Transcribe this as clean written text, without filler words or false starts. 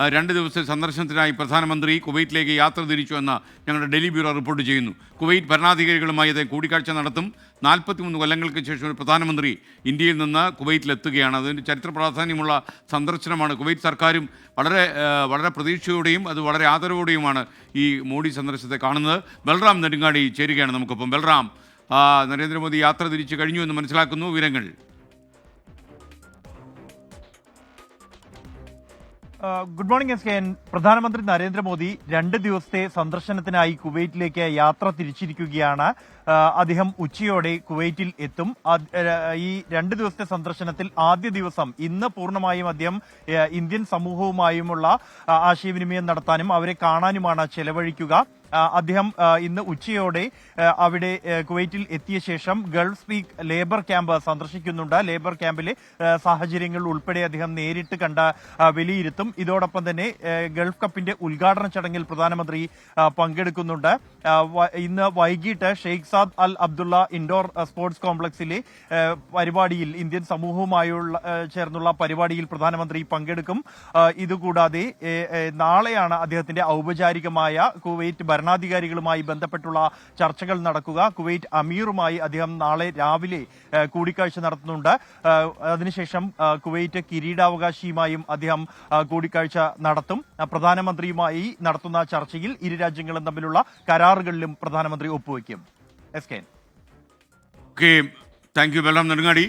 2 ദിവസത്തെ സന്ദർശനത്തിനായി പ്രധാനമന്ത്രി കുവൈറ്റിലേക്ക് യാത്ര തിരിച്ചുവെന്ന് ഞങ്ങളുടെ ഡൽഹി ബ്യൂറോ റിപ്പോർട്ട് ചെയ്യുന്നു. കുവൈറ്റ് ഭരണാധികാരികളുമായി അദ്ദേഹം കൂടിക്കാഴ്ച നടത്തും. 43 കൊല്ലങ്ങൾക്ക് ശേഷം ഒരു പ്രധാനമന്ത്രി ഇന്ത്യയിൽ നിന്ന് കുവൈറ്റിലെത്തുകയാണ്. അതിന് ചരിത്ര പ്രാധാന്യമുള്ള സന്ദർശനമാണ്. കുവൈറ്റ് സർക്കാരും വളരെ പ്രതീക്ഷയോടെയും അത് വളരെ ആദരവോടെയുമാണ് ഈ മോഡി സന്ദർശനത്തെ കാണുന്നത്. ബൽറാം നെടുങ്ങാടി ചേരുകയാണ് നമുക്കൊപ്പം. ബൽറാം, നരേന്ദ്രമോദി യാത്ര തിരിച്ചു കഴിഞ്ഞു എന്ന് മനസ്സിലാക്കുന്നു, വിവരങ്ങൾ? Good morning SKN. പ്രധാനമന്ത്രി നരേന്ദ്രമോദി 2 ദിവസത്തെ സന്ദർശനത്തിനായി കുവൈറ്റിലേക്ക് യാത്ര തിരിച്ചിരിക്കുകയാണ്. അദ്ദേഹം ഉച്ചയോടെ കുവൈറ്റിൽ എത്തും. ഈ 2 ദിവസത്തെ സന്ദർശനത്തിൽ ആദ്യ ദിവസം ഇന്ന് പൂർണ്ണമായും അദ്ദേഹം ഇന്ത്യൻ സമൂഹവുമായുമുള്ള ആശയവിനിമയം നടത്താനും അവരെ കാണാനുമാണ് ചെലവഴിക്കുക. അദ്ദേഹം ഇന്ന് ഉച്ചയോടെ അവിടെ കുവൈറ്റിൽ എത്തിയ ശേഷം ഗൾഫ് സ്പീക്ക് ലേബർ ക്യാമ്പ് സന്ദർശിക്കുന്നുണ്ട്. ലേബർ ക്യാമ്പിലെ സാഹചര്യങ്ങൾ ഉൾപ്പെടെ അദ്ദേഹം നേരിട്ട് കണ്ട് വിലയിരുത്തും. ഇതോടൊപ്പം തന്നെ ഗൾഫ് കപ്പിന്റെ ഉദ്ഘാടന ചടങ്ങിൽ പ്രധാനമന്ത്രി പങ്കെടുക്കുന്നുണ്ട്. ഇന്ന് വൈകിട്ട് ഷെയ്ഖ് സാദ് അൽ അബ്ദുള്ള ഇൻഡോർ സ്പോർട്സ് കോംപ്ലക്സിലെ പരിപാടിയിൽ ഇന്ത്യൻ സമൂഹവുമായുള്ള ചേർന്നുള്ള പരിപാടിയിൽ പ്രധാനമന്ത്രി പങ്കെടുക്കും. ഇതുകൂടാതെ നാളെയാണ് അദ്ദേഹത്തിന്റെ ഔപചാരികമായ കുവൈറ്റ് ഭരണാധികാരികളുമായി ബന്ധപ്പെട്ടുള്ള ചർച്ചകൾ നടക്കുക. കുവൈറ്റ് അമീറുമായി അദ്ദേഹം നാളെ രാവിലെ കൂടിക്കാഴ്ച നടത്തുന്നുണ്ട്. അതിനുശേഷം കുവൈറ്റ് കിരീടാവകാശിയുമായും അദ്ദേഹം കൂടിക്കാഴ്ച നടത്തും. പ്രധാനമന്ത്രിയുമായി നടത്തുന്ന ചർച്ചയിൽ ഇരു രാജ്യങ്ങളും തമ്മിലുള്ള കരാറുകളിലും പ്രധാനമന്ത്രി ഒപ്പുവെക്കും. SKN. Thank you Balram Nedungadi.